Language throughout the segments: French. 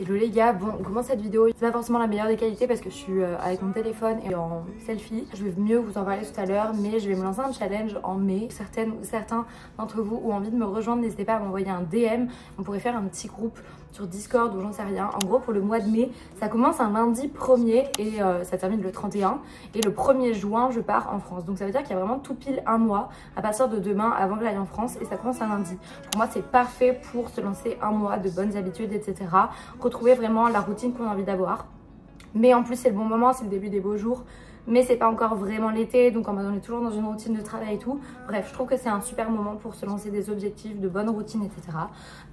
Hello les gars, bon on commence cette vidéo, c'est pas forcément la meilleure des qualités parce que je suis avec mon téléphone et en selfie. Je vais mieux vous en parler tout à l'heure, mais je vais me lancer un challenge en mai. Certaines ou certains d'entre vous ont envie de me rejoindre, n'hésitez pas à m'envoyer un DM. On pourrait faire un petit groupe sur Discord ou j'en sais rien. En gros pour le mois de mai, ça commence un lundi 1er et ça termine le 31. Et le 1er juin je pars en France. Donc ça veut dire qu'il y a vraiment tout pile un mois à partir de demain avant que j'aille en France et ça commence un lundi. Pour moi c'est parfait pour se lancer un mois de bonnes habitudes etc. Retrouver vraiment la routine qu'on a envie d'avoir. Mais en plus c'est le bon moment, c'est le début des beaux jours. Mais c'est pas encore vraiment l'été, donc on est toujours dans une routine de travail et tout. Bref, je trouve que c'est un super moment pour se lancer des objectifs, de bonnes routines, etc.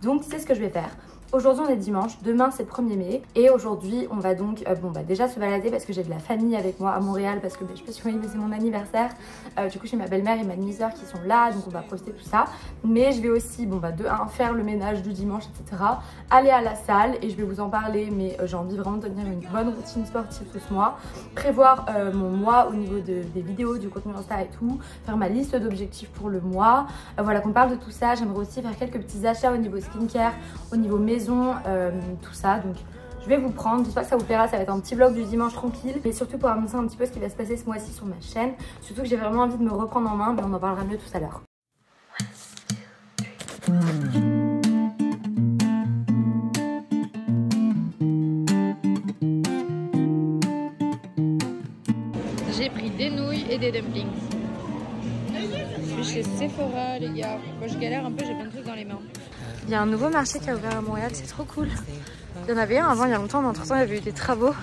Donc c'est ce que je vais faire. Aujourd'hui on est dimanche, demain c'est le 1er mai. Et aujourd'hui on va donc déjà se balader parce que j'ai de la famille avec moi à Montréal. Parce que je sais pas si vous voyez mais c'est mon anniversaire. Du coup j'ai ma belle-mère et ma demi-sœur qui sont là, donc on va profiter de tout ça. Mais je vais aussi de 1 faire le ménage du dimanche, etc. Aller à la salle et je vais vous en parler. Mais j'ai envie vraiment de tenir une bonne routine sportive tout ce mois. Prévoir mon mois au niveau des vidéos, du contenu Insta et tout. Faire ma liste d'objectifs pour le mois. Voilà qu'on parle de tout ça. J'aimerais aussi faire quelques petits achats au niveau skincare, au niveau maison, tout ça. Donc je vais vous prendre, j'espère que ça vous plaira, ça va être un petit vlog du dimanche tranquille. Mais surtout pour annoncer un petit peu ce qui va se passer ce mois-ci sur ma chaîne. Surtout que j'ai vraiment envie de me reprendre en main, mais on en parlera mieux tout à l'heure. J'ai pris des nouilles et des dumplings. Je suis chez Sephora les gars. Moi je galère un peu, j'ai plein de trucs dans les mains. Il y a un nouveau marché qui a ouvert à Montréal, c'est trop cool. Il y en avait un avant il y a longtemps, mais entre temps il y avait eu des travaux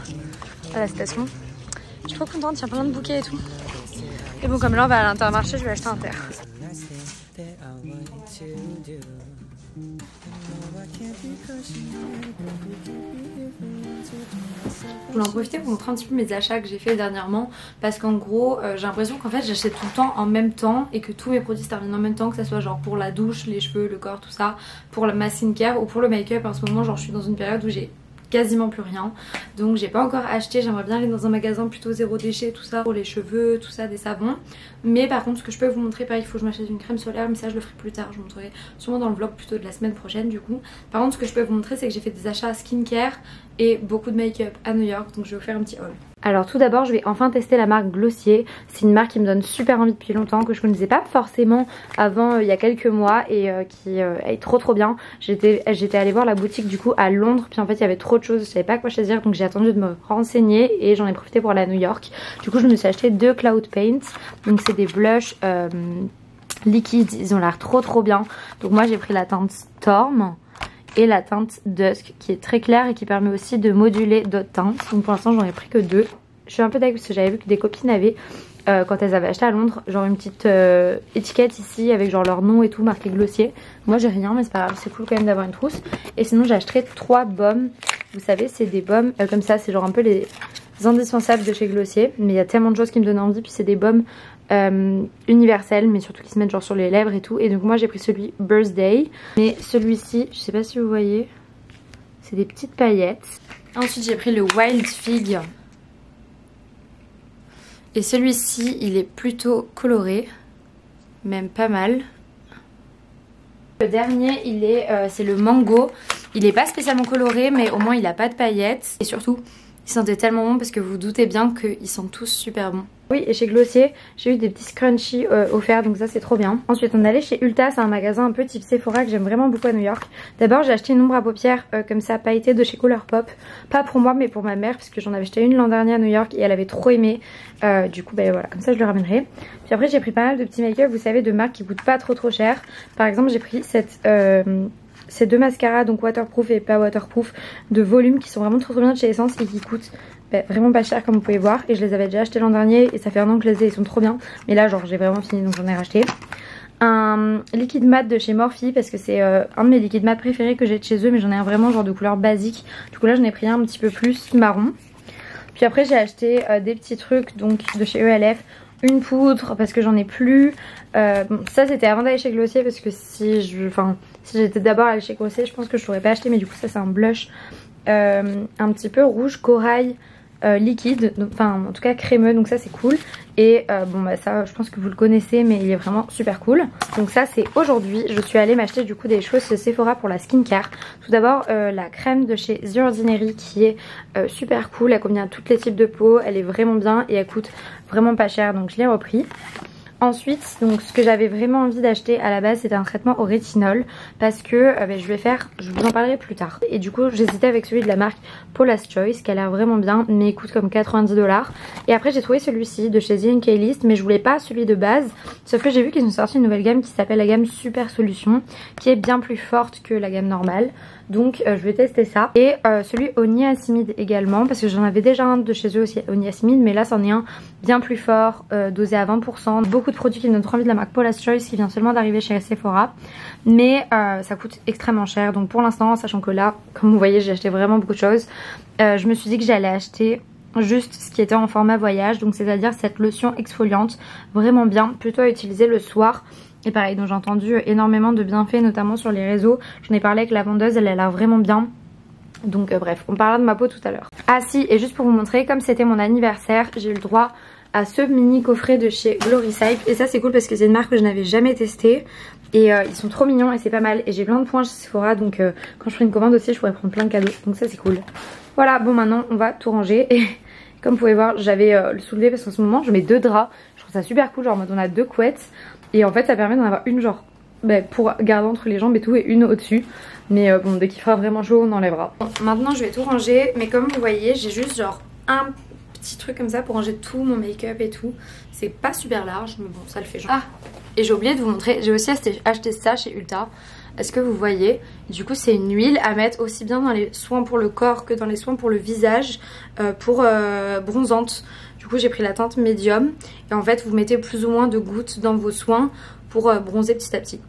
à la station. Je suis trop contente, il y a plein de bouquets et tout. Et bon comme là on va à l'Intermarché, je vais acheter un terre. Je voulais en profiter pour vous montrer un petit peu mes achats que j'ai fait dernièrement parce qu'en gros j'ai l'impression qu'en fait j'achète tout le temps en même temps et que tous mes produits se terminent en même temps, que ça soit genre pour la douche, les cheveux, le corps, tout ça, pour ma skincare ou pour le make-up. En ce moment genre je suis dans une période où j'ai quasiment plus rien, donc j'ai pas encore acheté. J'aimerais bien aller dans un magasin plutôt zéro déchet, tout ça, pour les cheveux, tout ça, des savons. Mais par contre ce que je peux vous montrer, pareil, il faut que je m'achète une crème solaire, mais ça je le ferai plus tard, je vous montrerai sûrement dans le vlog plutôt de la semaine prochaine du coup. Par contre ce que je peux vous montrer c'est que j'ai fait des achats skincare et beaucoup de make-up à New York, donc je vais vous faire un petit haul. Alors tout d'abord je vais enfin tester la marque Glossier. C'est une marque qui me donne super envie depuis longtemps, que je connaissais pas forcément avant il y a quelques mois et qui est trop bien. J'étais allée voir la boutique du coup à Londres, puis en fait il y avait trop de choses, je savais pas quoi choisir, donc j'ai attendu de me renseigner et j'en ai profité pour aller à New York. Du coup je me suis acheté 2 Cloud Paints, donc c'est des blushs liquides, ils ont l'air trop bien. Donc moi j'ai pris la teinte Storm et la teinte Dusk qui est très claire et qui permet aussi de moduler d'autres teintes. Donc pour l'instant j'en ai pris que 2. Je suis un peu d'accord parce que j'avais vu que des copines avaient quand elles avaient acheté à Londres genre une petite étiquette ici avec genre leur nom et tout marqué Glossier. Moi j'ai rien mais c'est pas grave, c'est cool quand même d'avoir une trousse. Et sinon j'ai acheté 3 baumes. Vous savez c'est des baumes comme ça, c'est genre un peu les indispensables de chez Glossier. Mais il y a tellement de choses qui me donnent envie. Puis c'est des baumes universels mais surtout qui se mettent genre sur les lèvres et tout. Et donc moi j'ai pris celui Birthday. Mais celui-ci, je sais pas si vous voyez, c'est des petites paillettes. Ensuite j'ai pris le Wild Fig. Et celui-ci il est plutôt coloré, même pas mal. Le dernier il est c'est le Mango. Il est pas spécialement coloré mais au moins il a pas de paillettes. Et surtout il sentait tellement bon parce que vous vous doutez bien qu'ils sont tous super bons. Oui, et chez Glossier, j'ai eu des petits scrunchies offerts, donc ça c'est trop bien. Ensuite on allait chez Ulta, c'est un magasin un peu type Sephora que j'aime vraiment beaucoup à New York. D'abord j'ai acheté une ombre à paupières comme ça pailletée de chez Colourpop. Pas pour moi mais pour ma mère, parce que j'en avais acheté une l'an dernier à New York et elle avait trop aimé. Du coup voilà, comme ça je le ramènerai. Puis après j'ai pris pas mal de petits make-up, vous savez, de marques qui coûtent pas trop cher. Par exemple j'ai pris ces 2 mascaras, donc waterproof et pas waterproof, de volume, qui sont vraiment trop bien de chez Essence et qui coûtent vraiment pas cher comme vous pouvez voir. Et je les avais déjà achetés l'an dernier et ça fait un an que je les ai, ils sont trop bien. Mais là genre j'ai vraiment fini donc j'en ai racheté. Un liquide mat de chez Morphe parce que c'est un de mes liquides mat préférés que j'ai de chez eux, mais j'en ai un vraiment genre de couleur basique. Du coup là j'en ai pris un petit peu plus marron. Puis après j'ai acheté des petits trucs donc de chez ELF. Une poudre parce que j'en ai plus. Bon, ça c'était avant d'aller chez Glossier parce que si j'étais d'abord allée chez Glossier je pense que je l'aurais pas acheté. Mais du coup ça c'est un blush un petit peu rouge corail liquide, enfin en tout cas crémeux, donc ça c'est cool. Et bon bah ça je pense que vous le connaissez, mais il est vraiment super cool. Donc ça c'est aujourd'hui, je suis allée m'acheter du coup des choses chez Sephora pour la skincare. Tout d'abord la crème de chez The Ordinary qui est super cool, elle convient à tous les types de peau, elle est vraiment bien et elle coûte vraiment pas cher, donc je l'ai repris. Ensuite, donc ce que j'avais vraiment envie d'acheter à la base, c'était un traitement au rétinol parce que je vous en parlerai plus tard. Et du coup, j'hésitais avec celui de la marque Paula's Choice qui a l'air vraiment bien, mais il coûte comme 90 $. Et après, j'ai trouvé celui-ci de chez The NK List, mais je voulais pas celui de base. Sauf que j'ai vu qu'ils ont sorti une nouvelle gamme qui s'appelle la gamme Super Solution, qui est bien plus forte que la gamme normale. Donc je vais tester ça. Et celui au niacinamide également, parce que j'en avais déjà un de chez eux aussi au niacinamide, mais là c'en est un bien plus fort, dosé à 20%. Beaucoup de produits qui me donnent trop envie de la marque Paula's Choice qui vient seulement d'arriver chez Sephora. Mais ça coûte extrêmement cher. Donc pour l'instant, sachant que là, comme vous voyez, j'ai acheté vraiment beaucoup de choses, je me suis dit que j'allais acheter juste ce qui était en format voyage. Donc c'est à dire cette lotion exfoliante vraiment bien, plutôt à utiliser le soir. Et pareil, donc j'ai entendu énormément de bienfaits, notamment sur les réseaux. J'en ai parlé avec la vendeuse, elle a l'air vraiment bien. Donc bref, on parlera de ma peau tout à l'heure. Ah si, et juste pour vous montrer, comme c'était mon anniversaire, j'ai eu le droit à ce mini coffret de chez Gloricycle. Et ça c'est cool parce que c'est une marque que je n'avais jamais testée. Et ils sont trop mignons et c'est pas mal. Et j'ai plein de points chez Sephora, donc quand je ferai une commande aussi, je pourrais prendre plein de cadeaux. Donc ça c'est cool. Voilà, bon maintenant on va tout ranger. Et comme vous pouvez voir, j'avais le soulevé parce qu'en ce moment je mets 2 draps. Je trouve ça super cool, genre en mode on a 2 couettes. Et en fait ça permet d'en avoir une genre pour garder entre les jambes et tout, et une au-dessus. Mais bon, dès qu'il fera vraiment chaud on enlèvera. Bon, maintenant je vais tout ranger, mais comme vous voyez j'ai juste genre un petit truc comme ça pour ranger tout mon make-up et tout. C'est pas super large mais bon ça le fait genre. Ah, et j'ai oublié de vous montrer, j'ai aussi acheté ça chez Ulta. Est-ce que vous voyez? Du coup c'est une huile à mettre aussi bien dans les soins pour le corps que dans les soins pour le visage, pour bronzante. Du coup j'ai pris la teinte médium et en fait vous mettez plus ou moins de gouttes dans vos soins pour bronzer petit à petit.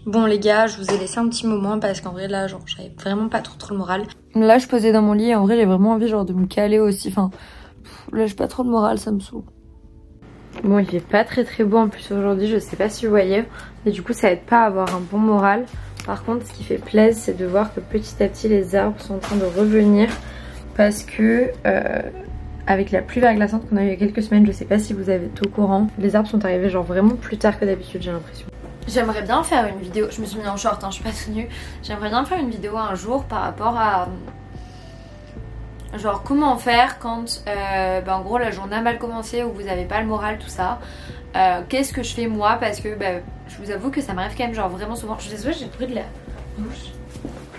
Bon les gars, je vous ai laissé un petit moment parce qu'en vrai là genre j'avais vraiment pas trop le moral. Là je posais dans mon lit et en vrai j'ai vraiment envie genre de me caler aussi, enfin là j'ai pas trop de moral, ça me saoule. Bon il fait pas très beau en plus aujourd'hui, je sais pas si vous voyez, mais du coup ça aide pas à avoir un bon moral. Par contre ce qui fait plaisir c'est de voir que petit à petit les arbres sont en train de revenir parce que avec la pluie verglaçante qu'on a eu il y a quelques semaines, je sais pas si vous avez été au courant, les arbres sont arrivés genre vraiment plus tard que d'habitude j'ai l'impression. J'aimerais bien faire une vidéo, je me suis mis en short, hein, je suis pas tenue. J'aimerais bien faire une vidéo un jour par rapport à genre comment faire quand en gros la journée a mal commencé ou vous avez pas le moral, tout ça. Qu'est-ce que je fais moi, parce que je vous avoue que ça m'arrive quand même genre vraiment souvent. Je suis désolée, j'ai le bruit de la douche.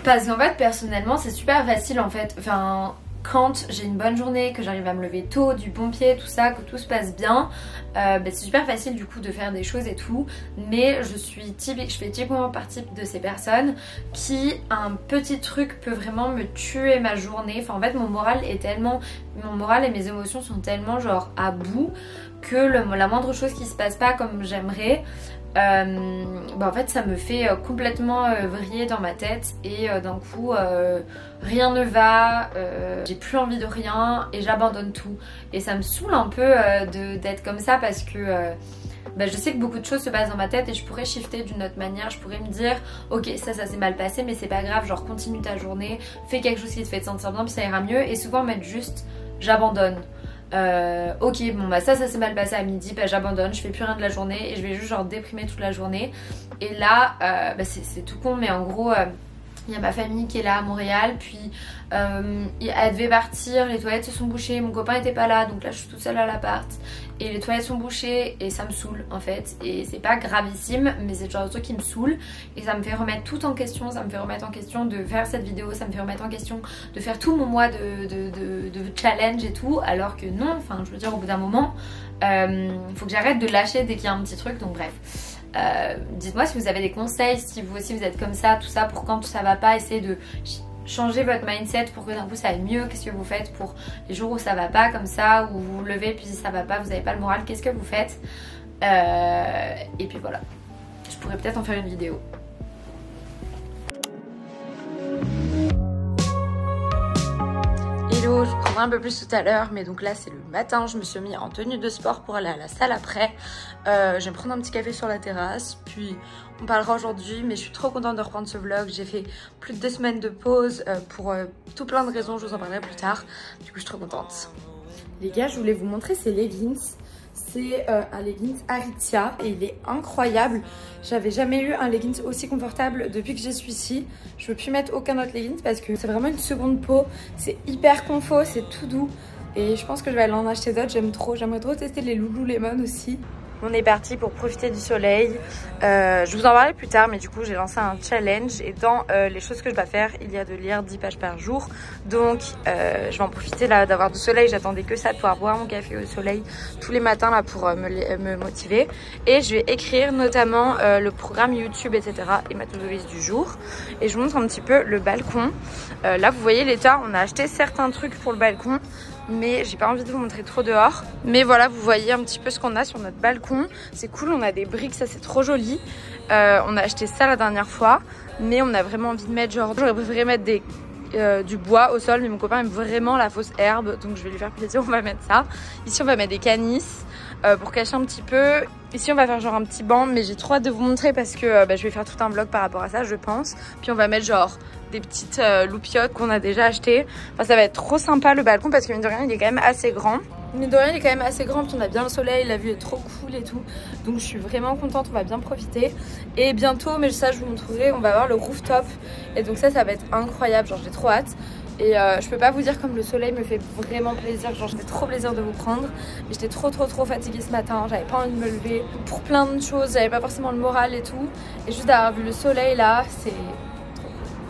Parce qu'en fait personnellement c'est super facile en fait, enfin quand j'ai une bonne journée, que j'arrive à me lever tôt, du bon pied, tout ça, que tout se passe bien, c'est super facile du coup de faire des choses et tout. Mais je fais typiquement partie de ces personnes qui, un petit truc peut vraiment me tuer ma journée. Enfin en fait mon moral et mes émotions sont tellement genre à bout que la moindre chose qui se passe pas comme j'aimerais, en fait ça me fait complètement vriller dans ma tête et d'un coup rien ne va, j'ai plus envie de rien et j'abandonne tout. Et ça me saoule un peu d'être comme ça parce que je sais que beaucoup de choses se passent dans ma tête et je pourrais shifter d'une autre manière. Je pourrais me dire ok ça s'est mal passé mais c'est pas grave, genre continue ta journée, fais quelque chose qui te fait te sentir bien puis ça ira mieux. Et souvent mettre juste j'abandonne. Ok bon ça s'est mal passé à midi, j'abandonne, je fais plus rien de la journée et je vais juste genre déprimer toute la journée. Et là c'est tout con mais en gros il y a ma famille qui est là à Montréal, puis elle devait partir, les toilettes se sont bouchées, mon copain était pas là donc là je suis toute seule à l'appart et les toilettes sont bouchées et ça me saoule en fait. Et c'est pas gravissime mais c'est le genre de truc qui me saoule et ça me fait remettre tout en question. Ça me fait remettre en question de faire cette vidéo, ça me fait remettre en question de faire tout mon mois de challenge et tout, alors que non, enfin je veux dire au bout d'un moment faut que j'arrête de lâcher dès qu'il y a un petit truc. Donc bref, dites-moi si vous avez des conseils, si vous aussi vous êtes comme ça, tout ça, pour quand ça va pas, essayez de changer votre mindset pour que d'un coup ça aille mieux. Qu'est-ce que vous faites pour les jours où ça va pas comme ça, où vous vous levez puis ça va pas, vous avez pas le moral, qu'est-ce que vous faites? Et puis voilà, je pourrais peut-être en faire une vidéo. Hello, je reprendrai un peu plus tout à l'heure, mais donc là c'est le matin, je me suis mis en tenue de sport pour aller à la salle après. Je vais me prendre un petit café sur la terrasse, puis on parlera aujourd'hui, mais je suis trop contente de reprendre ce vlog. J'ai fait plus de 2 semaines de pause pour tout plein de raisons, je vous en parlerai plus tard. Du coup je suis trop contente. Les gars, je voulais vous montrer ces leggings. C'est un leggings Aritzia et il est incroyable. J'avais jamais eu un leggings aussi confortable depuis que je suis ici. Je veux plus mettre aucun autre leggings parce que c'est vraiment une seconde peau. C'est hyper confort, c'est tout doux. Et je pense que je vais aller en acheter d'autres, j'aime trop. J'aimerais trop tester les Lululemon aussi. On est parti pour profiter du soleil. Je vous en parlerai plus tard, mais du coup j'ai lancé un challenge et dans les choses que je dois faire, il y a de lire 10 pages par jour. Donc je vais en profiter là d'avoir du soleil. J'attendais que ça, de pouvoir boire mon café au soleil tous les matins là pour me motiver. Et je vais écrire notamment le programme YouTube, etc. et ma to-do list du jour. Et je vous montre un petit peu le balcon. Là vous voyez l'état, on a acheté certains trucs pour le balcon, mais j'ai pas envie de vous montrer trop dehors. Mais voilà, vous voyez un petit peu ce qu'on a sur notre balcon. C'est cool, on a des briques, ça c'est trop joli. On a acheté ça la dernière fois, mais on a vraiment envie de mettre genre, j'aurais préféré mettre du bois au sol, mais mon copain aime vraiment la fausse herbe, donc je vais lui faire plaisir, on va mettre ça. Ici on va mettre des canisses pour cacher un petit peu. Ici on va faire genre un petit banc, mais j'ai trop hâte de vous montrer parce que je vais faire tout un vlog par rapport à ça, je pense. Puis on va mettre genre des petites loupiottes qu'on a déjà achetées. Enfin ça va être trop sympa le balcon parce que mine de rien il est quand même assez grand. Mine de rien il est quand même assez grand, puis on a bien le soleil, la vue est trop cool et tout. Donc je suis vraiment contente, on va bien profiter. Et bientôt, mais ça je vous montrerai, on va avoir le rooftop. Et donc ça va être incroyable, genre j'ai trop hâte. Et je peux pas vous dire comme le soleil me fait vraiment plaisir, genre j'avais trop plaisir de vous prendre. Mais j'étais trop fatiguée ce matin, j'avais pas envie de me lever pour plein de choses, j'avais pas forcément le moral et tout. Et juste d'avoir vu le soleil là, c'est trop cool.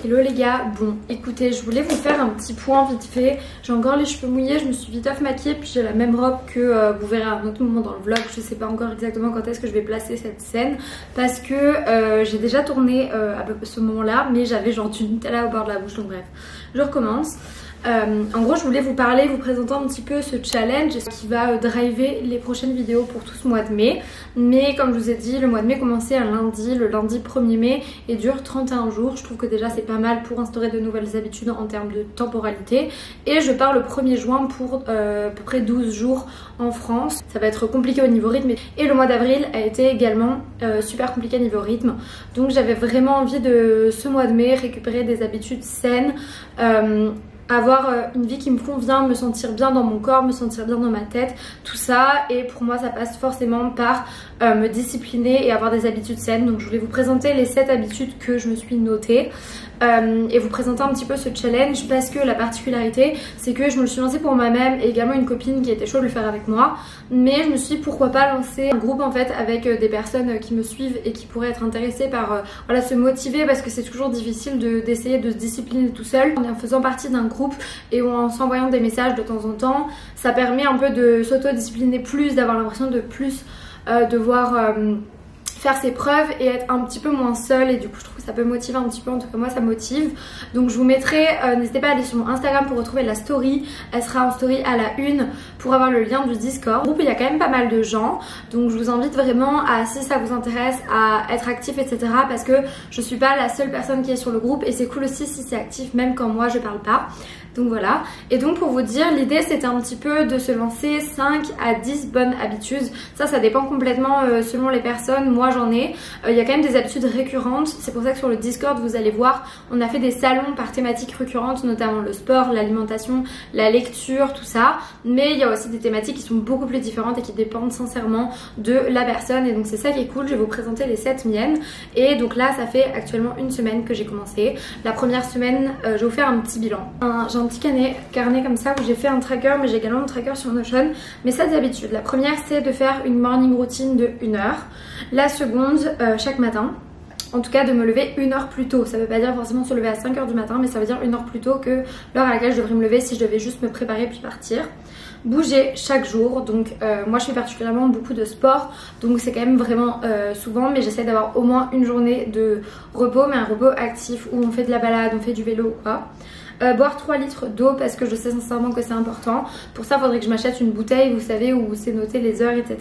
Hello les gars, bon écoutez, je voulais vous faire un petit point vite fait. J'ai encore les cheveux mouillés, je me suis vite off maquillée, puis j'ai la même robe que vous verrez à un autre moment dans le vlog. Je sais pas encore exactement quand est-ce que je vais placer cette scène parce que j'ai déjà tourné à ce moment là, mais j'avais genre du Nutella au bord de la bouche, donc bref, je recommence. En gros je voulais vous parler, vous présenter un petit peu ce challenge qui va driver les prochaines vidéos pour tout ce mois de mai. Mais comme je vous ai dit, le mois de mai commençait un lundi, le lundi 1er mai, et dure 31 jours. Je trouve que déjà c'est pas mal pour instaurer de nouvelles habitudes en termes de temporalité. Et je pars le 1er juin pour à peu près 12 jours en France. Ça va être compliqué au niveau rythme. Et le mois d'avril a été également super compliqué niveau rythme. Donc j'avais vraiment envie de ce mois de mai récupérer des habitudes saines, avoir une vie qui me convient, me sentir bien dans mon corps, me sentir bien dans ma tête, tout ça. Et pour moi ça passe forcément par me discipliner et avoir des habitudes saines. Donc je voulais vous présenter les 7 habitudes que je me suis notées et vous présenter un petit peu ce challenge parce que la particularité c'est que je me le suis lancée pour moi-même et également une copine qui était chaude de le faire avec moi. Mais je me suis dit pourquoi pas lancer un groupe en fait avec des personnes qui me suivent et qui pourraient être intéressées par voilà, se motiver, parce que c'est toujours difficile d'essayer de se discipliner tout seul. En faisant partie d'un groupe et en s'envoyant des messages de temps en temps, ça permet un peu de s'auto-discipliner plus, d'avoir l'impression de plus devoir faire ses preuves et être un petit peu moins seule, et du coup je trouve que ça peut motiver un petit peu, en tout cas moi ça motive. Donc je vous mettrai, n'hésitez pas à aller sur mon Instagram pour retrouver la story, elle sera en story à la une pour avoir le lien du Discord. Groupe, il y a quand même pas mal de gens, donc je vous invite vraiment à, si ça vous intéresse, à être actif etc, parce que je suis pas la seule personne qui est sur le groupe et c'est cool aussi si c'est actif même quand moi je parle pas. Donc voilà, et donc pour vous dire, l'idée c'était un petit peu de se lancer 5 à 10 bonnes habitudes. Ça dépend complètement selon les personnes, moi j'en ai. Il y a quand même des habitudes récurrentes, c'est pour ça que sur le Discord vous allez voir, on a fait des salons par thématiques récurrentes, notamment le sport, l'alimentation, la lecture, tout ça. Mais il y a aussi des thématiques qui sont beaucoup plus différentes et qui dépendent sincèrement de la personne, et donc c'est ça qui est cool. Je vais vous présenter les 7 miennes. Et donc là ça fait actuellement une semaine que j'ai commencé. La première semaine je vais vous faire un petit bilan. J'ai un petit carnet comme ça où j'ai fait un tracker, mais j'ai également mon tracker sur Notion. Mais 7 habitudes. La première c'est de faire une morning routine de 1 heure. La seconde chaque matin. en tout cas de me lever 1 heure plus tôt. Ça veut pas dire forcément se lever à 5 h du matin, mais ça veut dire 1 heure plus tôt que l'heure à laquelle je devrais me lever si je devais juste me préparer puis partir. Bouger chaque jour, donc moi je fais particulièrement beaucoup de sport, donc c'est quand même vraiment souvent, mais j'essaie d'avoir au moins une journée de repos, mais un repos actif où on fait de la balade, on fait du vélo ou pas. Boire 3 litres d'eau parce que je sais sincèrement que c'est important. Pour ça il faudrait que je m'achète une bouteille, vous savez, où c'est noté les heures, etc.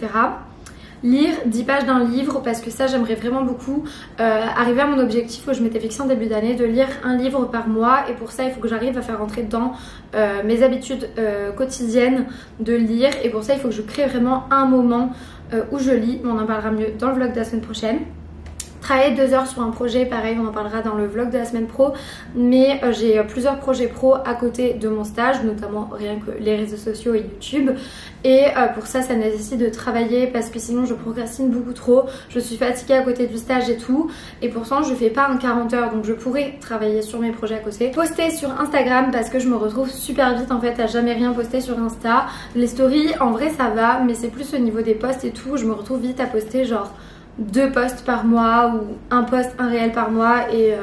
Lire 10 pages d'un livre parce que ça j'aimerais vraiment beaucoup arriver à mon objectif que je m'étais fixé en début d'année de lire un livre par mois, et pour ça il faut que j'arrive à faire rentrer dans mes habitudes quotidiennes de lire, et pour ça il faut que je crée vraiment un moment où je lis, mais on en parlera mieux dans le vlog de la semaine prochaine. Travailler 2 heures sur un projet, pareil on en parlera dans le vlog de la semaine pro, mais j'ai plusieurs projets pro à côté de mon stage, notamment rien que les réseaux sociaux et YouTube, et pour ça ça nécessite de travailler parce que sinon je procrastine beaucoup trop, je suis fatiguée à côté du stage et tout, et pourtant je fais pas un 40 heures, donc je pourrais travailler sur mes projets à côté. Poster sur Instagram parce que je me retrouve super vite en fait à jamais rien poster sur Insta. Les stories en vrai ça va, mais c'est plus au niveau des posts et tout, je me retrouve vite à poster genre 2 posts par mois ou un post, un réel par mois, et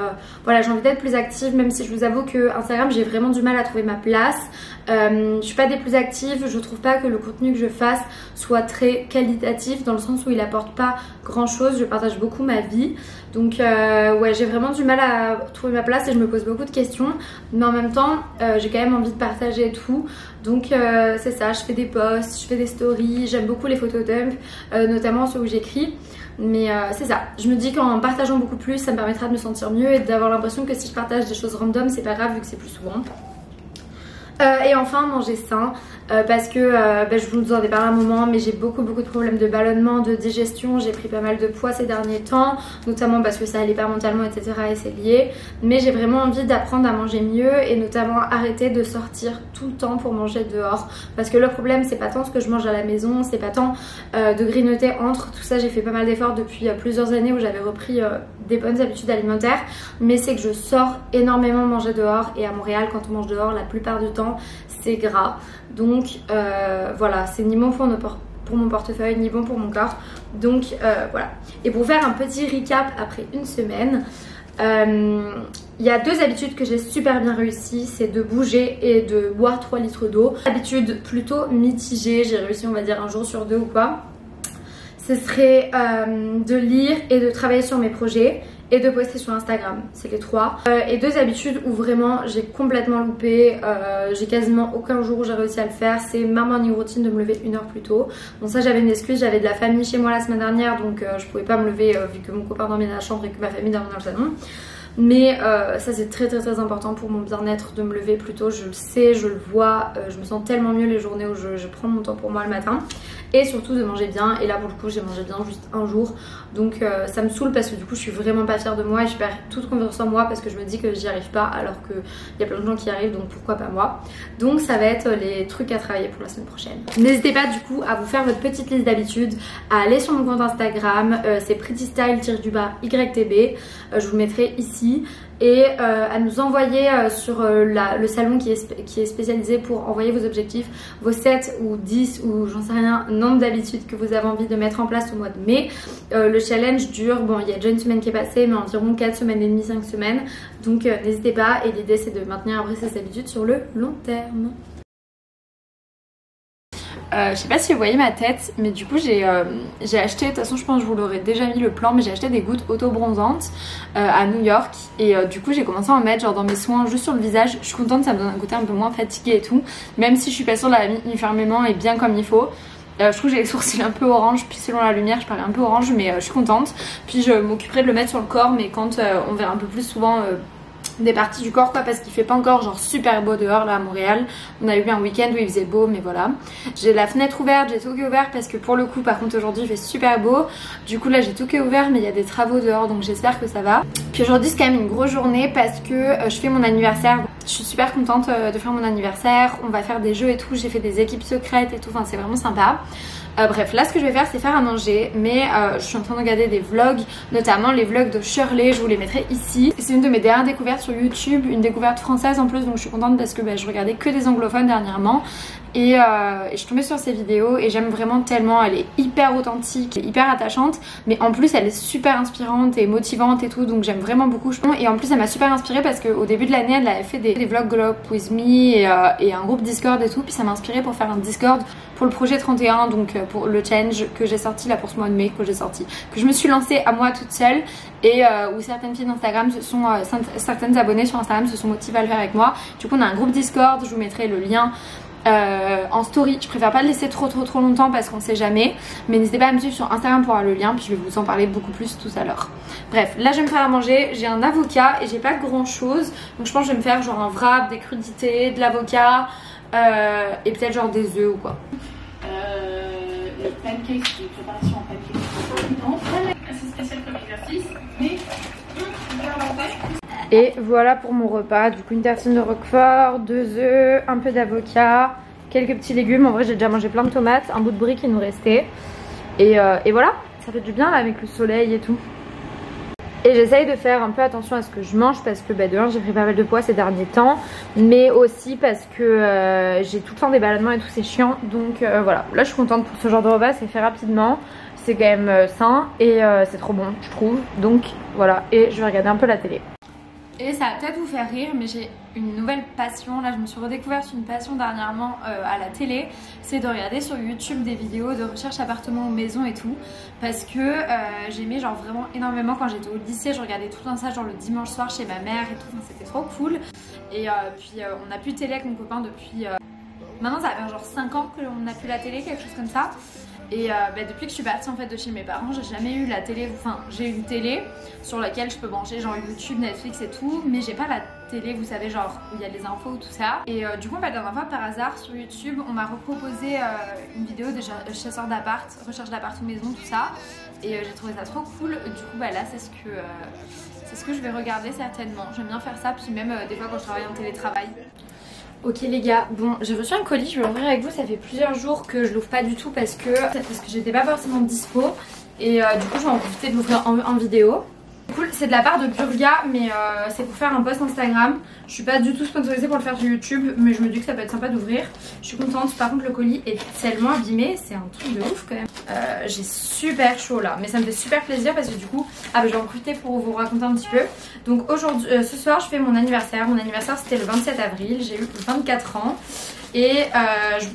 voilà, j'ai envie d'être plus active, même si je vous avoue que Instagram j'ai vraiment du mal à trouver ma place. Je suis pas des plus actives, je trouve pas que le contenu que je fasse soit très qualitatif dans le sens où il apporte pas grand chose, je partage beaucoup ma vie, donc ouais, j'ai vraiment du mal à trouver ma place et je me pose beaucoup de questions, mais en même temps j'ai quand même envie de partager et tout, donc c'est ça, je fais des posts, je fais des stories, j'aime beaucoup les photos dump, notamment ceux où j'écris. Mais c'est ça, je me dis qu'en partageant beaucoup plus ça me permettra de me sentir mieux et d'avoir l'impression que si je partage des choses random c'est pas grave vu que c'est plus souvent. Et enfin manger sain parce que je vous en ai parlé un moment, mais j'ai beaucoup de problèmes de ballonnement, de digestion, j'ai pris pas mal de poids ces derniers temps, notamment parce que ça allait pas mentalement, etc. et c'est lié, mais j'ai vraiment envie d'apprendre à manger mieux et notamment arrêter de sortir tout le temps pour manger dehors, parce que le problème c'est pas tant ce que je mange à la maison, c'est pas tant de grignoter entre, tout ça j'ai fait pas mal d'efforts depuis plusieurs années où j'avais repris des bonnes habitudes alimentaires, mais c'est que je sors énormément manger dehors, et à Montréal quand on mange dehors la plupart du temps c'est gras, donc voilà, c'est ni bon pour mon portefeuille ni bon pour mon corps, donc voilà. Et pour faire un petit recap après une semaine, il y a 2 habitudes que j'ai super bien réussi, c'est de bouger et de boire 3 litres d'eau. Habitude plutôt mitigée, j'ai réussi on va dire un jour sur 2 ou quoi. Ce serait de lire et de travailler sur mes projets et de poster sur Instagram, c'est les 3. Et 2 habitudes où vraiment j'ai complètement loupé, j'ai quasiment aucun jour où j'ai réussi à le faire, c'est ma morning routine de me lever 1 heure plus tôt. Bon ça j'avais une excuse, j'avais de la famille chez moi la semaine dernière, donc je pouvais pas me lever vu que mon copain dormait dans la chambre et que ma famille dormait dans le salon. Mais ça c'est très important pour mon bien-être de me lever plus tôt, je le sais, je le vois, je me sens tellement mieux les journées où je prends mon temps pour moi le matin. Et surtout de manger bien, et là pour le coup j'ai mangé bien juste un jour, donc ça me saoule parce que du coup je suis vraiment pas fière de moi et je perds toute confiance en moi parce que je me dis que j'y arrive pas alors qu'il y a plein de gens qui y arrivent, donc pourquoi pas moi. Donc ça va être les trucs à travailler pour la semaine prochaine. N'hésitez pas du coup à vous faire votre petite liste d'habitudes, à aller sur mon compte Instagram, c'est prettystyle_YTB, je vous le mettrai ici, et à nous envoyer sur le salon qui est spécialisé pour envoyer vos objectifs, vos 7 ou 10 ou j'en sais rien, nombre d'habitudes que vous avez envie de mettre en place au mois de mai. Le challenge dure, bon il y a déjà une semaine qui est passée, mais environ 4 semaines et demie, 5 semaines, donc n'hésitez pas, et l'idée c'est de maintenir après ces habitudes sur le long terme. Je sais pas si vous voyez ma tête, mais du coup j'ai acheté, de toute façon je pense que je vous l'aurais déjà mis le plan, mais j'ai acheté des gouttes auto-bronzantes à New York, et du coup j'ai commencé à en mettre genre dans mes soins juste sur le visage. Je suis contente, ça me donne un côté un peu moins fatigué et tout, même si je suis pas sûre de la mis uniformément et bien comme il faut. Je trouve que j'ai les sourcils un peu orange, puis selon la lumière je parais un peu orange, mais je suis contente. Puis je m'occuperai de le mettre sur le corps, mais quand on verra un peu plus souvent des parties du corps, quoi, parce qu'il fait pas encore genre super beau dehors là à Montréal. On a eu un week-end où il faisait beau, mais voilà. J'ai la fenêtre ouverte, j'ai tout qui est ouvert parce que pour le coup par contre aujourd'hui il fait super beau. Du coup là j'ai tout qui est ouvert, mais il y a des travaux dehors, donc j'espère que ça va. Puis aujourd'hui c'est quand même une grosse journée parce que je fais mon anniversaire. Je suis super contente de faire mon anniversaire, on va faire des jeux et tout, j'ai fait des équipes secrètes et tout, enfin c'est vraiment sympa. Bref, là ce que je vais faire c'est faire à manger, mais je suis en train de regarder des vlogs, notamment les vlogs de Shirley, je vous les mettrai ici. C'est une de mes dernières découvertes sur YouTube, une découverte française en plus, donc je suis contente parce que je regardais que des anglophones dernièrement. et je suis tombée sur ses vidéos et j'aime vraiment tellement. Elle est hyper authentique, hyper attachante, mais en plus elle est super inspirante et motivante et tout, donc j'aime vraiment beaucoup. Et en plus elle m'a super inspirée parce qu'au début de l'année elle avait fait des vlogs Glow Up With Me et un groupe Discord et tout, puis ça m'a inspirée pour faire un Discord pour le projet 31, donc pour le challenge que j'ai sorti là pour ce mois de mai, que je me suis lancée à moi toute seule, et où certaines filles d'Instagram certaines abonnées sur Instagram se sont motivées à le faire avec moi. Du coup on a un groupe Discord, je vous mettrai le lien en story. Je préfère pas le laisser trop longtemps parce qu'on sait jamais, mais n'hésitez pas à me suivre sur Instagram pour avoir le lien, puis je vais vous en parler beaucoup plus tout à l'heure. Bref, là je vais me faire à manger, j'ai un avocat et j'ai pas grand chose, donc je pense que je vais me faire genre un wrap, des crudités, de l'avocat et peut-être genre des œufs ou quoi. Les pancakes, les préparations en pancakes, c'est spécial comme exercice, mais et voilà pour mon repas, du coup une tartine de roquefort, 2 œufs, un peu d'avocat, quelques petits légumes. En vrai j'ai déjà mangé plein de tomates, un bout de brie qui nous restait, et voilà, ça fait du bien là avec le soleil et tout. Et j'essaye de faire un peu attention à ce que je mange parce que de 1 j'ai pris pas mal de poids ces derniers temps, mais aussi parce que j'ai tout le temps des ballonnements et tout, c'est chiant. Donc voilà, là je suis contente pour ce genre de repas, c'est fait rapidement, c'est quand même sain et c'est trop bon je trouve. Donc voilà, et je vais regarder un peu la télé. Et ça va peut-être vous faire rire, mais j'ai une nouvelle passion. Là je me suis redécouverte une passion dernièrement à la télé. C'est de regarder sur YouTube des vidéos de recherche appartement ou maison et tout. Parce que j'aimais genre vraiment énormément quand j'étais au lycée. Je regardais tout le temps ça genre le dimanche soir chez ma mère et tout, enfin, c'était trop cool. Et puis on n'a plus de télé avec mon copain depuis... Maintenant ça va faire genre 5 ans qu'on n'a plus la télé, quelque chose comme ça. Et depuis que je suis partie en fait de chez mes parents, j'ai jamais eu la télé, enfin j'ai une télé sur laquelle je peux brancher genre YouTube, Netflix et tout, mais j'ai pas la télé, vous savez, genre où il y a les infos, tout ça. Et du coup en fait, la dernière fois par hasard sur YouTube, on m'a reproposé une vidéo de chasseurs d'appart, recherche d'appart ou maison, tout ça. Et j'ai trouvé ça trop cool. Du coup là c'est ce que je vais regarder certainement. J'aime bien faire ça, puis même des fois quand je travaille en télétravail. Ok les gars, bon j'ai reçu un colis, je vais l'ouvrir avec vous, ça fait plusieurs jours que je l'ouvre pas du tout parce que j'étais pas forcément dispo. Et du coup je vais en profiter de l'ouvrir en vidéo. Cool, c'est de la part de Burga, mais c'est pour faire un post Instagram. Je suis pas du tout sponsorisée pour le faire sur YouTube, mais je me dis que ça peut être sympa d'ouvrir. Je suis contente, par contre le colis est tellement abîmé, c'est un truc de ouf quand même. J'ai super chaud là, mais ça me fait super plaisir parce que du coup, je vais en profiter pour vous raconter un petit peu. Donc aujourd'hui, ce soir je fais mon anniversaire. Mon anniversaire c'était le 27 avril, j'ai eu 24 ans. Et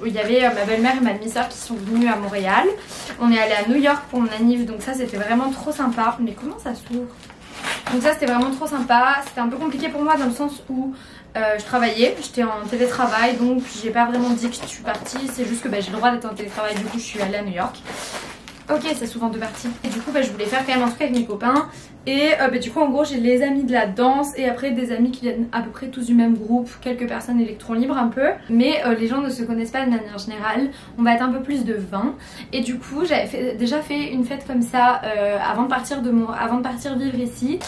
il y avait ma belle-mère et ma demi-sœur qui sont venues à Montréal. On est allé à New York pour mon anniv, donc ça c'était vraiment trop sympa. Mais comment ça s'ouvre? Donc ça c'était vraiment trop sympa. C'était un peu compliqué pour moi dans le sens où je travaillais, j'étais en télétravail, donc j'ai pas vraiment dit que je suis partie. C'est juste que j'ai le droit d'être en télétravail, du coup je suis allée à New York. Ok, c'est souvent 2 parties. Et du coup je voulais faire quand même un truc avec mes copains. Et du coup en gros j'ai les amis de la danse et après des amis qui viennent à peu près tous du même groupe, quelques personnes électrons libres un peu, mais les gens ne se connaissent pas de manière générale. On va être un peu plus de 20 et du coup j'avais déjà fait une fête comme ça avant de partir vivre ici.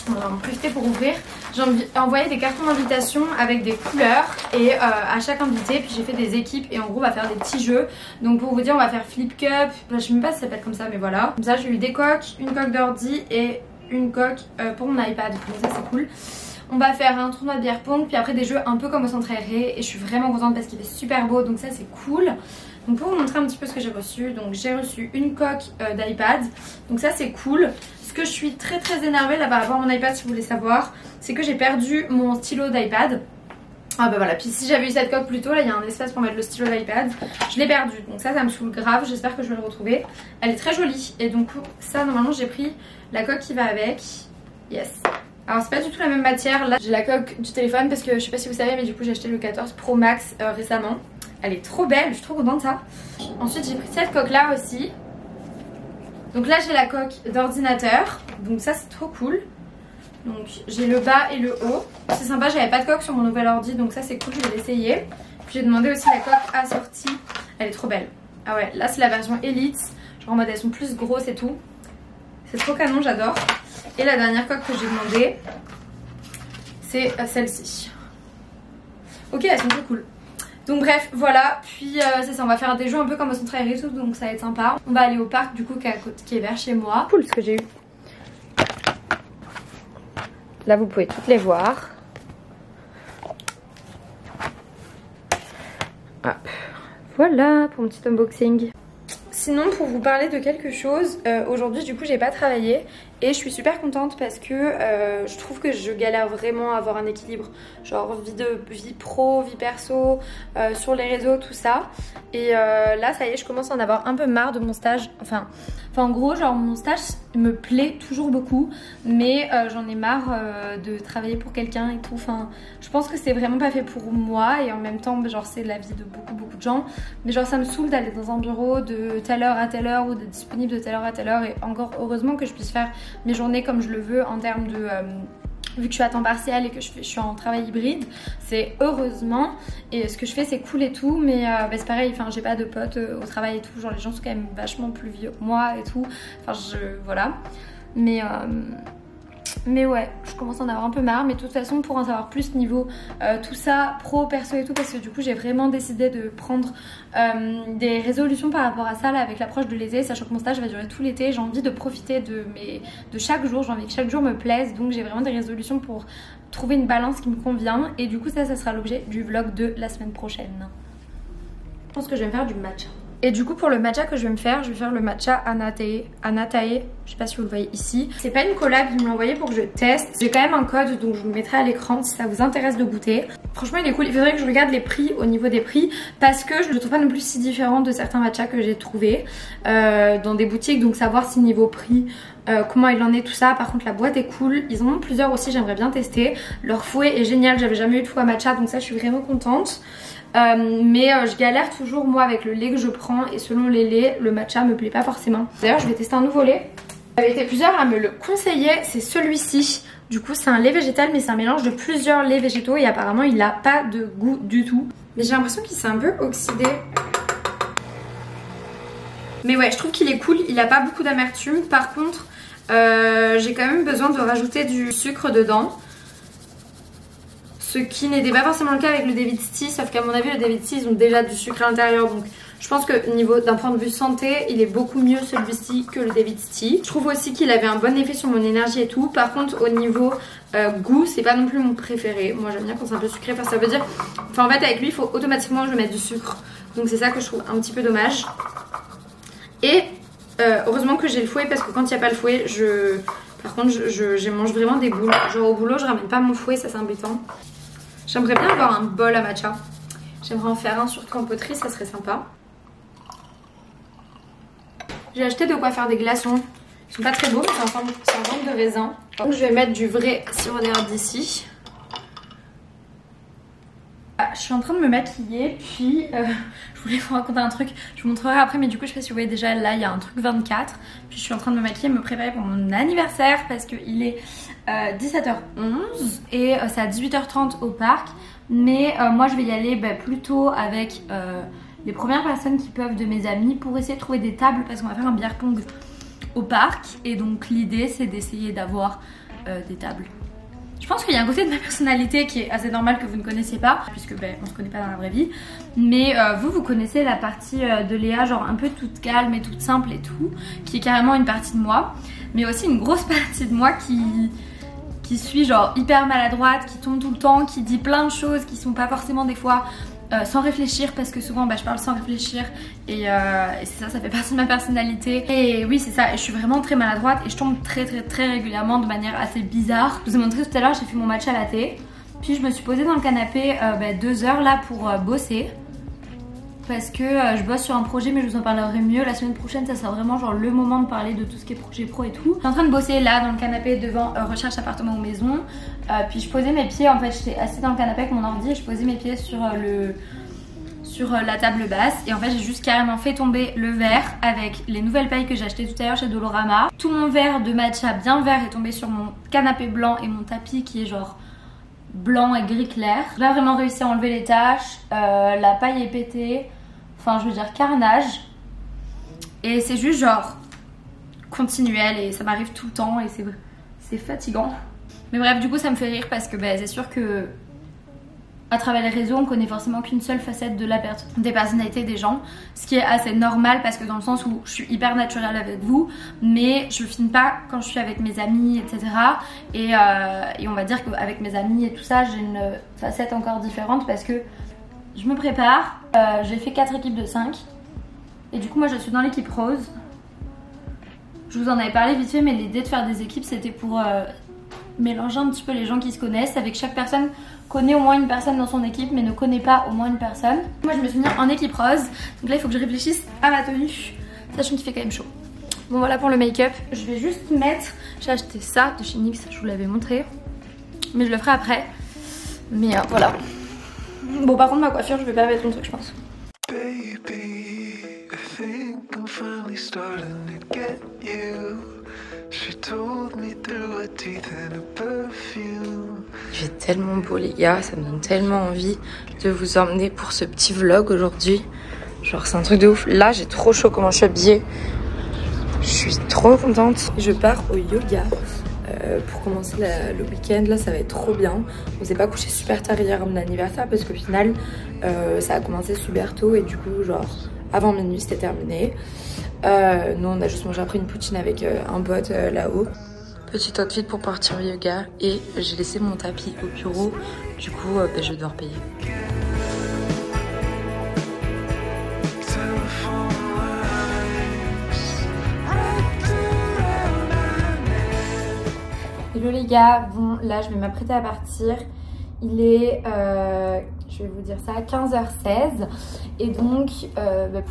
On va en profiter pour ouvrir. J'ai envoyé des cartons d'invitation avec des couleurs et à chaque invité, puis j'ai fait des équipes et en gros on va faire des petits jeux. Donc pour vous dire on va faire flip cup, je sais même pas si ça s'appelle comme ça mais voilà. Comme ça j'ai eu des coques, une coque d'ordi et une coque pour mon iPad, donc ça c'est cool. On va faire un tournoi de bière pong, puis après des jeux un peu comme au centre aéré et je suis vraiment contente parce qu'il est super beau, donc ça c'est cool. Donc pour vous montrer un petit peu ce que j'ai reçu, donc j'ai reçu une coque d'iPad, donc ça c'est cool. Ce que je suis très énervée là par rapport à mon iPad si vous voulez savoir, c'est que j'ai perdu mon stylo d'iPad. Voilà, puis si j'avais eu cette coque plus tôt, là il y a un espace pour mettre le stylo d'iPad. Je l'ai perdu, donc ça me saoule grave, j'espère que je vais le retrouver. Elle est très jolie et donc ça normalement j'ai pris la coque qui va avec. Yes. Alors c'est pas du tout la même matière, là j'ai la coque du téléphone parce que je sais pas si vous savez mais du coup j'ai acheté le 14 Pro Max récemment. Elle est trop belle, je suis trop contente de ça. Ensuite j'ai pris cette coque là aussi. Donc là j'ai la coque d'ordinateur, donc ça c'est trop cool. Donc j'ai le bas et le haut. C'est sympa, j'avais pas de coque sur mon nouvel ordi, donc ça c'est cool, je vais l'essayer. Puis j'ai demandé aussi la coque assortie, elle est trop belle. Ah ouais, là c'est la version Elite, genre en mode elles sont plus grosses et tout. C'est trop canon, j'adore. Et la dernière coque que j'ai demandé, c'est celle-ci. Ok, elles sont trop cool. Donc bref, voilà, puis c'est ça, on va faire des jeux un peu comme au centre aéré et tout, donc ça va être sympa. On va aller au parc du coup qui est vers chez moi. Cool ce que j'ai eu. Là vous pouvez toutes les voir. Hop. voilà pour mon petit unboxing. Sinon pour vous parler de quelque chose, aujourd'hui du coup j'ai pas travaillé et je suis super contente parce que je trouve que je galère vraiment à avoir un équilibre, genre vie pro, vie perso, sur les réseaux, tout ça. Et là ça y est, je commence à en avoir un peu marre de mon stage, enfin en gros genre mon stage me plaît toujours beaucoup, mais j'en ai marre de travailler pour quelqu'un et tout. Enfin je pense que c'est vraiment pas fait pour moi et en même temps genre c'est la vie de beaucoup de gens, mais genre ça me saoule d'aller dans un bureau de telle heure à telle heure ou d'être disponible de telle heure à telle heure. Et encore heureusement que je puisse faire mes journées comme je le veux en termes de vu que je suis à temps partiel et que je suis en travail hybride, c'est heureusement, et ce que je fais c'est cool et tout, mais c'est pareil, enfin j'ai pas de potes au travail et tout, genre les gens sont quand même vachement plus vieux que moi et tout, enfin voilà, mais ouais, je commence à en avoir un peu marre. Mais de toute façon pour en savoir plus niveau tout ça, pro, perso et tout, parce que du coup j'ai vraiment décidé de prendre des résolutions par rapport à ça là, avec l'approche de l'été, sachant que mon stage va durer tout l'été. J'ai envie de profiter de chaque jour, j'ai envie que chaque jour me plaise, donc j'ai vraiment des résolutions pour trouver une balance qui me convient. Et du coup ça sera l'objet du vlog de la semaine prochaine. Je pense que je vais me faire du matcha. Et du coup pour le matcha que je vais me faire, je vais faire le matcha Anatae, je sais pas si vous le voyez ici. C'est pas une collab, ils me l'ont envoyé pour que je teste. J'ai quand même un code donc je vous le mettrai à l'écran si ça vous intéresse de goûter. Franchement il est cool, il faudrait que je regarde les prix au niveau des prix, parce que je le trouve pas non plus si différent de certains matchas que j'ai trouvé dans des boutiques, donc savoir si niveau prix comment il en est tout ça. Par contre la boîte est cool, ils en ont plusieurs aussi, j'aimerais bien tester. Leur fouet est génial, j'avais jamais eu de fouet à matcha, donc ça je suis vraiment contente. Mais je galère toujours moi avec le lait que je prends, et selon les laits le matcha me plaît pas forcément. D'ailleurs je vais tester un nouveau lait, j'avais été plusieurs à me le conseiller, c'est celui-ci. Du coup c'est un lait végétal, mais c'est un mélange de plusieurs laits végétaux et apparemment il a pas de goût du tout, mais j'ai l'impression qu'il s'est un peu oxydé. Mais ouais je trouve qu'il est cool, il a pas beaucoup d'amertume. Par contre j'ai quand même besoin de rajouter du sucre dedans, ce qui n'était pas forcément le cas avec le David's Tea, sauf qu'à mon avis le David's Tea ils ont déjà du sucre à l'intérieur, donc je pense que d'un point de vue santé il est beaucoup mieux celui-ci que le David's Tea. Je trouve aussi qu'il avait un bon effet sur mon énergie et tout. Par contre au niveau goût c'est pas non plus mon préféré, moi j'aime bien quand c'est un peu sucré, enfin ça veut dire, enfin en fait avec lui il faut automatiquement je mette du sucre, donc c'est ça que je trouve un petit peu dommage. Et heureusement que j'ai le fouet, parce que quand il n'y a pas le fouet par contre je mange vraiment des boules, genre au boulot je ramène pas mon fouet, ça c'est embêtant. J'aimerais bien avoir un bol à matcha. J'aimerais en faire un surtout en poterie, ça serait sympa. J'ai acheté de quoi faire des glaçons. Ils sont pas très beaux, mais c'est en forme de raisin. Donc je vais mettre du vrai sirop d'érable d'ici. Je suis en train de me maquiller, puis je voulais vous raconter un truc, je vous montrerai après, mais du coup je sais pas si vous voyez déjà là il y a un truc 24. Puis je suis en train de me maquiller, me préparer pour mon anniversaire, parce qu'il est 17h11 et c'est à 18h30 au parc. Mais moi je vais y aller plutôt avec les premières personnes qui peuvent de mes amis, pour essayer de trouver des tables, parce qu'on va faire un beer pong au parc. Et donc l'idée c'est d'essayer d'avoir des tables. Je pense qu'il y a un côté de ma personnalité qui est assez normal que vous ne connaissez pas, puisque on se connaît pas dans la vraie vie. Mais vous connaissez la partie de Léa, genre un peu toute calme et toute simple et tout, qui est carrément une partie de moi. Mais aussi une grosse partie de moi qui suis genre hyper maladroite, qui tombe tout le temps, qui dit plein de choses qui sont pas forcément des fois sans réfléchir, parce que souvent je parle sans réfléchir, et c'est ça fait partie de ma personnalité. Et oui c'est ça, et je suis vraiment très maladroite et je tombe très régulièrement de manière assez bizarre. Je vous ai montré tout à l'heure, j'ai fait mon matcha latte, puis je me suis posée dans le canapé 2 heures là pour bosser, parce que je bosse sur un projet, mais je vous en parlerai mieux la semaine prochaine. Ça sera vraiment genre le moment de parler de tout ce qui est projet pro et tout. Je suis en train de bosser là dans le canapé devant recherche appartement ou maison, puis je posais mes pieds, en fait j'étais assise dans le canapé avec mon ordi et je posais mes pieds sur la table basse, et en fait j'ai juste carrément fait tomber le verre avec les nouvelles pailles que j'ai achetées tout à l'heure chez Dolorama. Tout mon verre de matcha bien vert est tombé sur mon canapé blanc et mon tapis qui est genre blanc et gris clair. J'ai pas vraiment réussi à enlever les taches, la paille est pétée, enfin je veux dire carnage, et c'est juste genre continuel, et ça m'arrive tout le temps et c'est fatigant. Mais bref, du coup ça me fait rire, parce que c'est sûr que à travers les réseaux on connaît forcément qu'une seule facette de des personnalités des gens, ce qui est assez normal, parce que dans le sens où je suis hyper naturelle avec vous, mais je filme pas quand je suis avec mes amis etc. Et on va dire qu'avec mes amis et tout ça j'ai une facette encore différente, parce que je me prépare. J'ai fait 4 équipes de 5. Et du coup moi je suis dans l'équipe rose. Je vous en avais parlé vite fait, mais l'idée de faire des équipes c'était pour mélanger un petit peu les gens qui se connaissent. Avec chaque personne connaît au moins une personne dans son équipe mais ne connaît pas au moins une personne. Moi je me suis mis en équipe rose. Donc là il faut que je réfléchisse à ma tenue, sachant qu'il fait quand même chaud. Bon voilà pour le make-up. Je vais juste mettre, j'ai acheté ça de chez NYX, je vous l'avais montré. Mais je le ferai après. Mais voilà. Bon par contre ma coiffure je vais pas mettre mon truc je pense. Il fait tellement beau les gars, ça me donne tellement envie de vous emmener pour ce petit vlog aujourd'hui. Genre c'est un truc de ouf. Là j'ai trop chaud comment je suis habillée. Je suis trop contente. Je pars au yoga pour commencer le week-end. Là ça va être trop bien. On s'est pas couché super tard hier à mon anniversaire parce qu'au final ça a commencé super tôt et du coup genre avant minuit c'était terminé. Nous on a juste mangé après une poutine avec un pote là-haut. Petit outfit pour partir au yoga et j'ai laissé mon tapis au bureau. Du coup je vais devoir payer. Hello les gars, bon là je vais m'apprêter à partir. Il est, je vais vous dire ça, 15h16. Et donc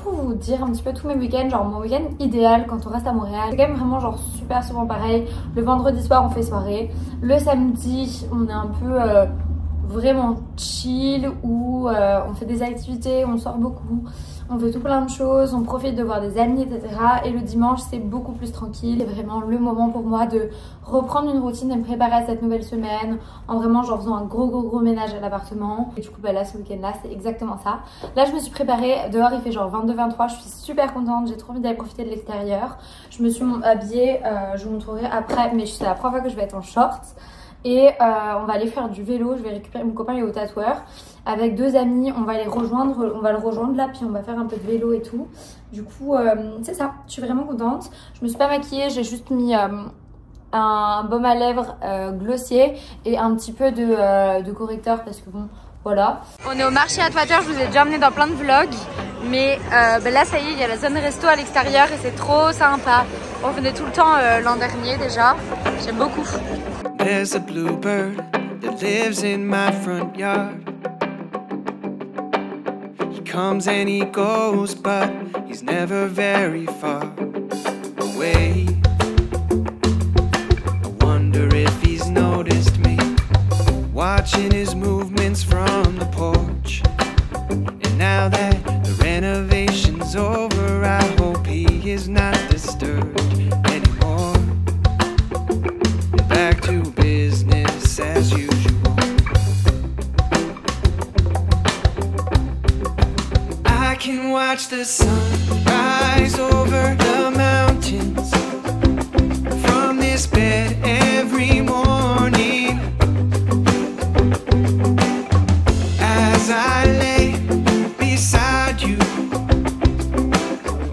pour vous dire un petit peu tous mes week-ends, genre mon week-end idéal quand on reste à Montréal. C'est quand même vraiment genre super souvent pareil. Le vendredi soir on fait soirée. Le samedi on est un peu vraiment chill où on fait des activités, on sort beaucoup. On fait tout plein de choses, on profite de voir des amis, etc. Et le dimanche, c'est beaucoup plus tranquille. C'est vraiment le moment pour moi de reprendre une routine et me préparer à cette nouvelle semaine en vraiment genre faisant un gros ménage à l'appartement. Et du coup, là, ce week-end-là, c'est exactement ça. Là, je me suis préparée. Dehors, il fait genre 22-23. Je suis super contente. J'ai trop envie d'aller profiter de l'extérieur. Je me suis habillée. Je vous montrerai après. Mais c'est la première fois que je vais être en short. Et on va aller faire du vélo. Je vais récupérer mon copain, il est au tatoueur. Avec 2 amis, on va les rejoindre. On va le rejoindre là, puis on va faire un peu de vélo et tout. Du coup, c'est ça. Je suis vraiment contente. Je me suis pas maquillée, j'ai juste mis un baume à lèvres glossier et un petit peu de correcteur parce que bon, voilà. On est au marché Atwater. Je vous ai déjà emmené dans plein de vlogs. Mais là, ça y est, il y a la zone resto à l'extérieur et c'est trop sympa. On venait tout le temps l'an dernier déjà. J'aime beaucoup. There's a bluebird that lives in my front yard. He comes and he goes, but he's never very far away. I wonder if he's noticed me, watching his movements from the porch. And now that the renovation's over, I hope he is not disturbed anymore. Back to business as usual. I can watch the sun rise over the mountains from this bed every morning as I lay beside you.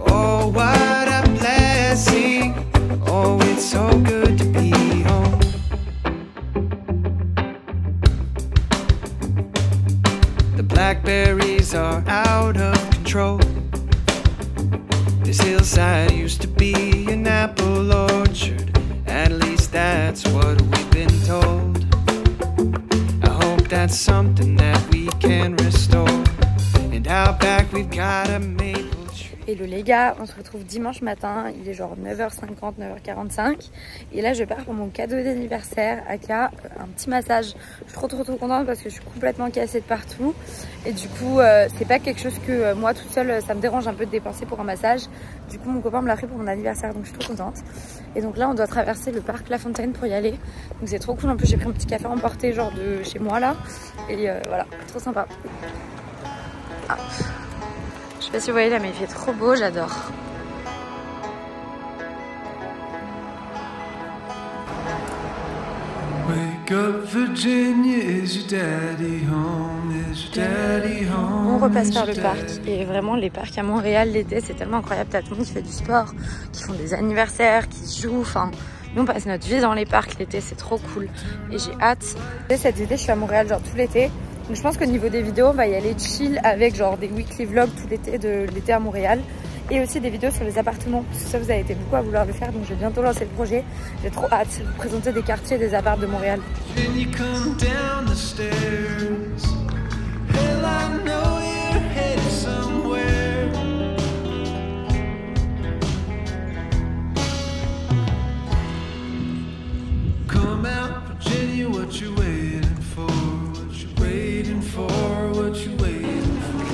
Oh, what a blessing. Oh, it's so good to be home. The blackberries are out of control. This hillside used to be an apple orchard. At least that's what we've been told. I hope that's something that we can restore. And out back we've got a maple tree. Hello les gars, on se retrouve dimanche matin, il est genre 9h50, 9h45 et là je pars pour mon cadeau d'anniversaire, aka un petit massage. Je suis trop contente parce que je suis complètement cassée de partout et du coup c'est pas quelque chose que moi toute seule ça me dérange un peu de dépenser pour un massage. Du coup mon copain me l'a pris pour mon anniversaire donc je suis trop contente. Et donc là on doit traverser le parc La Fontaine pour y aller, donc c'est trop cool. En plus j'ai pris un petit café emporté genre de chez moi là et voilà, trop sympa. Ah. Je sais pas si vous voyez là mais il fait trop beau, j'adore. Wake up Virginia, is your daddy home, is your daddy home. On repasse par le parc et vraiment les parcs à Montréal l'été c'est tellement incroyable, t'as tout le monde qui fait du sport, qui font des anniversaires, qui se jouent, enfin nous on passe notre vie dans les parcs l'été, c'est trop cool et j'ai hâte. Cet été je suis à Montréal genre tout l'été Donc je pense qu'au niveau des vidéos, on va y aller chill avec genre des weekly vlogs tout l'été de l'été à Montréal. Et aussi des vidéos sur les appartements, parce que ça vous avez été beaucoup à vouloir le faire, donc je vais bientôt lancer le projet. J'ai trop hâte de vous présenter des quartiers, des apparts de Montréal.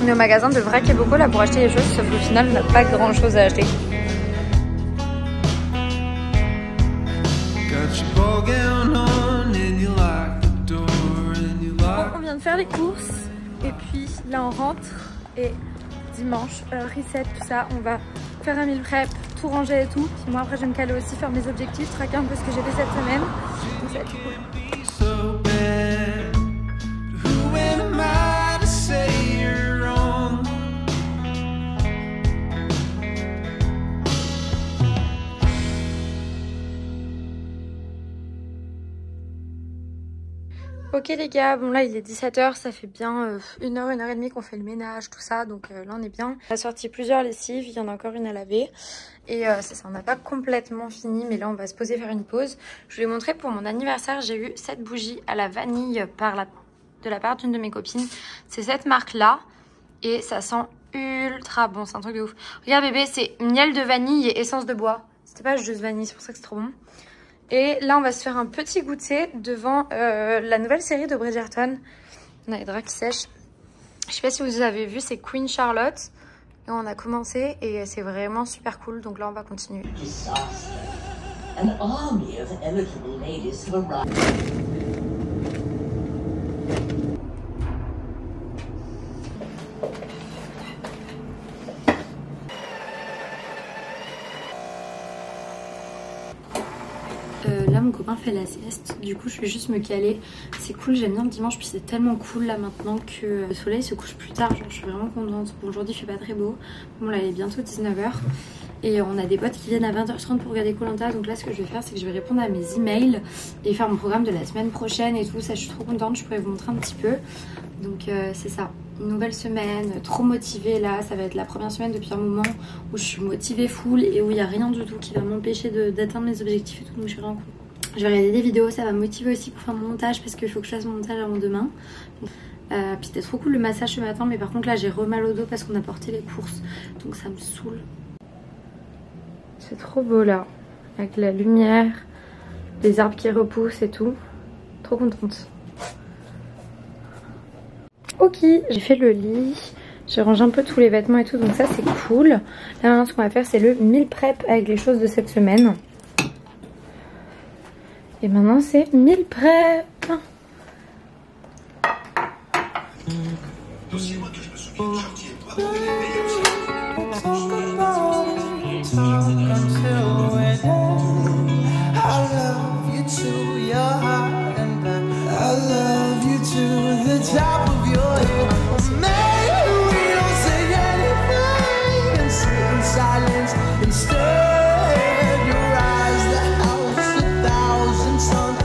On est au magasin de Vrac et Bocaux là pour acheter les choses, sauf qu'au final on n'a pas grand chose à acheter. On vient de faire les courses et puis là on rentre et dimanche, reset, tout ça, on va faire un meal prep, tout ranger et tout. Puis moi après je vais me caler aussi, faire mes objectifs, traquer un peu ce que j'ai fait cette semaine. Donc ça va être cool. Ok les gars, bon là il est 17h, ça fait bien 1h et demie qu'on fait le ménage, tout ça, donc là on est bien. On a sorti plusieurs lessives, il y en a encore une à laver. Et c'est ça, on n'a pas complètement fini, mais là on va se poser faire une pause. Je vous l'ai montré pour mon anniversaire, j'ai eu cette bougie à la vanille de la part d'une de mes copines. C'est cette marque là, et ça sent ultra bon, c'est un truc de ouf. Regarde bébé, c'est miel de vanille et essence de bois. C'était pas juste vanille, c'est pour ça que c'est trop bon. Et là, on va se faire un petit goûter devant la nouvelle série de Bridgerton. On a les draps qui sèchent. Je sais pas si vous avez vu, c'est Queen Charlotte. Et on a commencé et c'est vraiment super cool. Donc là, on va continuer. Là mon copain fait la sieste, du coup je vais juste me caler. C'est cool, j'aime bien le dimanche, puis c'est tellement cool là maintenant que le soleil se couche plus tard, genre je suis vraiment contente. Bon aujourd'hui il fait pas très beau, bon là il est bientôt 19h et on a des potes qui viennent à 20h30 pour regarder Koh-Lanta. Donc là ce que je vais faire c'est que je vais répondre à mes emails et faire mon programme de la semaine prochaine et tout ça. Je suis trop contente, je pourrais vous montrer un petit peu. Donc c'est ça, une nouvelle semaine, trop motivée là. Ça va être la première semaine depuis un moment où je suis motivée full et où il n'y a rien du tout qui va m'empêcher d'atteindre mes objectifs et tout. Donc je suis vraiment cool. Je vais regarder des vidéos, ça va me motiver aussi pour faire mon montage parce qu'il faut que je fasse mon montage avant demain. Puis c'était trop cool le massage ce matin, mais par contre là j'ai mal au dos parce qu'on a porté les courses, donc ça me saoule. C'est trop beau là, avec la lumière, les arbres qui repoussent et tout. Trop contente. Ok, j'ai fait le lit, j'ai rangé un peu tous les vêtements et tout, donc ça c'est cool. Là maintenant ce qu'on va faire c'est le meal prep avec les choses de cette semaine. Et maintenant c'est meal prep. Aussi moi que je me souviens de sortir toi. Instead, your eyes, the house, 1,000 suns.